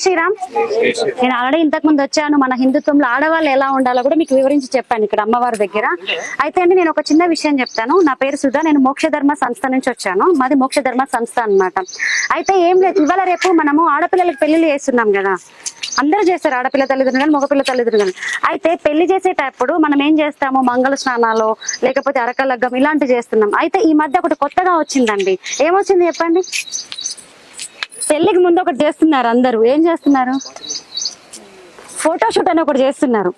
శ్రీరామ్. నేను ఆల్రెడీ ఇంతకు ముందు వచ్చాను. మన హిందుత్వంలో ఆడవాళ్ళు ఎలా ఉండాలో కూడా మీకు వివరించి చెప్పాను ఇక్కడ అమ్మవారి దగ్గర. అయితే అండి నేను ఒక చిన్న విషయం చెప్తాను. నా పేరు సుధా, నేను మోక్ష ధర్మ సంస్థ నుంచి వచ్చాను. మాది మోక్ష ధర్మ సంస్థ అన్నమాట. అయితే ఏం లేదు, ఇవాళ రేపు మనము ఆడపిల్లలకు పెళ్లిళ్ళు చేస్తున్నాం కదా, అందరూ చేస్తారు, ఆడపిల్ల తల్లిదండ్రులు కానీ మగపిల్ల తల్లిదండ్రులు కానీ. అయితే పెళ్లి చేసేటప్పుడు మనం ఏం చేస్తాము, మంగళ స్నానాలు లేకపోతే అరకలగ్గం ఇలాంటివి చేస్తున్నాం. అయితే ఈ మధ్య ఒకటి కొత్తగా వచ్చిందండి. ఏమొచ్చింది చెప్పండి? పెళ్లికి ముందు ఒకటి చేస్తున్నారు అందరూ. ఏం చేస్తున్నారు? ఫోటోషూట్ అని ఒకటి చేస్తున్నారు.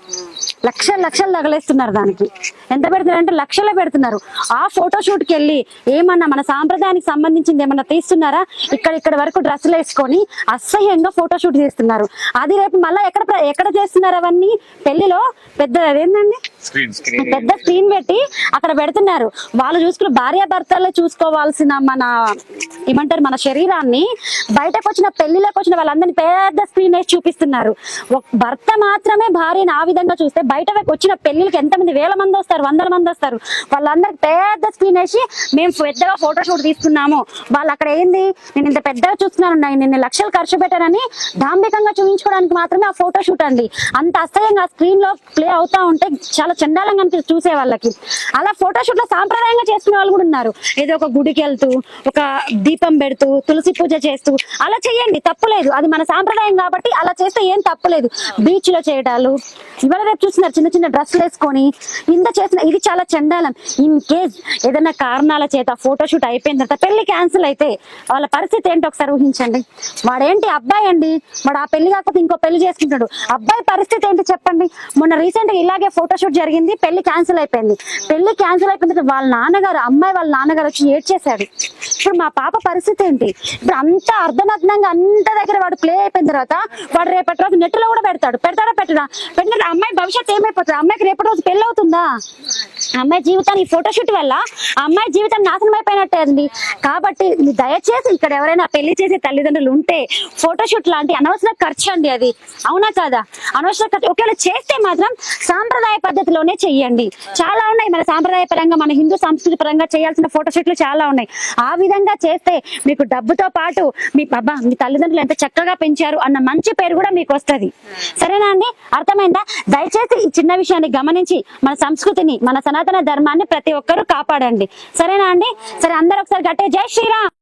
లక్షలు తగలేస్తున్నారు. దానికి ఎంత పెడుతున్నారు అంటే లక్షలే పెడుతున్నారు. ఆ ఫోటోషూట్ కి వెళ్ళి ఏమన్నా మన సాంప్రదాయానికి సంబంధించింది ఏమన్నా తీస్తున్నారా? ఇక్కడ వరకు డ్రెస్సులు వేసుకొని అసహ్యంగా ఫోటోషూట్ చేస్తున్నారు. అది రేపు మళ్ళీ ఎక్కడ చేస్తున్నారు? అవన్నీ పెళ్లిలో పెద్ద ఏంటండి, పెద్ద స్క్రీన్ పెట్టి అక్కడ పెడుతున్నారు. వాళ్ళు చూసుకున్న భార్యాభర్తలే చూసుకోవాల్సిన ఏమంటారు మన శరీరాన్ని బయటకు వచ్చిన పెళ్లిలోకి వచ్చిన వాళ్ళందరినీ పెద్ద స్క్రీన్ వేసి చూపిస్తున్నారు. భర్త మాత్రమే భార్యను ఆ విధంగా చూస్తే బయట వచ్చిన పెళ్లికి ఎంతమంది వేల మంది వస్తారు, వందల మంది వస్తారు. వాళ్ళందరికి పెద్ద స్క్రీన్ వేసి మేము పెద్దగా ఫోటోషూట్ తీసుకున్నాము, వాళ్ళు అక్కడ ఏంది నేను ఇంత పెద్దగా చూస్తున్నాను, నేను లక్షలు ఖర్చు పెట్టానని డాంబికంగా చూపించుకోవడానికి మాత్రమే ఆ ఫోటోషూట్ అండి. అంత అసహ్యంగా ఆ స్క్రీన్ లో ప్లే అవుతా ఉంటే చాలా చండాలంగా అనిపిస్తుంది చూసే వాళ్ళకి. అలా ఫోటోషూట్ లో సాంప్రదాయంగా చేసుకునే వాళ్ళు కూడా ఉన్నారు. ఏదో ఒక గుడికి వెళ్తూ ఒక దీపం పెడుతూ తులసి పూజ చేస్తూ అలా చెయ్యండి, తప్పులేదు. అది మన సాంప్రదాయం కాబట్టి అలా చేస్తే ఏం తప్పులేదు. బీచ్ లో చేయడాలు ఇవాళ రేపు చూస్తున్నారు, చిన్న చిన్న డ్రెస్సులు వేసుకొని ఇంత చేసిన, ఇది చాలా చండాలం. ఇన్ కేస్ ఏదైనా కారణాల చేత ఫోటోషూట్ అయిపోయిన తర్వాత పెళ్లి క్యాన్సిల్ అయితే వాళ్ళ పరిస్థితి ఏంటో ఒకసారి ఊహించండి. వాడేంటి అబ్బాయి అండి, వాడు ఆ పెళ్లి కాకపోతే ఇంకో పెళ్లి చేసుకుంటాడు. అబ్బాయి పరిస్థితి ఏంటి చెప్పండి? మొన్న రీసెంట్ గా ఇలాగే ఫోటోషూట్ జరిగింది, పెళ్లి క్యాన్సిల్ అయిపోయింది. పెళ్లి క్యాన్సిల్ అయిపోయిన వాళ్ళ నాన్నగారు, అమ్మాయి వాళ్ళ నాన్నగారు వచ్చి ఏడ్చేశాడు. ఇప్పుడు మా పాప పరిస్థితి ఏంటి? ఇప్పుడు అంత అర్ధనగ్నంగా అంత దగ్గర వాడు ప్లే అయిపోయిన తర్వాత వాడు రేపటి రోజు నెట్ లో కూడా పెడతాడా పెట్టిన అమ్మాయి భవిష్యత్తు ఏమైపోతుంది? అమ్మాయికి రేపటి రోజు పెళ్లి అవుతుందా? అమ్మాయి జీవితాన్ని ఈ ఫోటోషూట్ వల్ల అమ్మాయి జీవితం నాశనం అయిపోయినట్టే అండి. కాబట్టి దయచేసి ఇక్కడ ఎవరైనా పెళ్లి చేసే తల్లిదండ్రులు ఉంటే ఫోటోషూట్ లాంటి అనవసర ఖర్చు అండి అది, అవునా కాదా? అనవసర ఖర్చు. ఒకవేళ చేస్తే మాత్రం సాంప్రదాయ పద్ధతిలోనే చెయ్యండి. చాలా ఉన్నాయి మన సాంప్రదాయ పరంగా, మన హిందూ సంస్కృతి పరంగా చేయాల్సిన ఫోటోషూట్లు చాలా ఉన్నాయి. ఆ విధంగా చేస్తే మీకు డబ్బుతో పాటు మీ తల్లిదండ్రులు ఎంత చక్కగా పెంచారు అన్న మంచి పేరు కూడా మీకు వస్తుంది. సరేనా అండి? అర్థమైందా? దయచేసి ఈ చిన్న విషయాన్ని గమనించి మన సంస్కృతిని, మన సనాతన ధర్మాన్ని ప్రతి ఒక్కరూ కాపాడండి. సరేనా అండి? సరే, అందరూ ఒకసారి గట్టిగా జై శ్రీరామ్.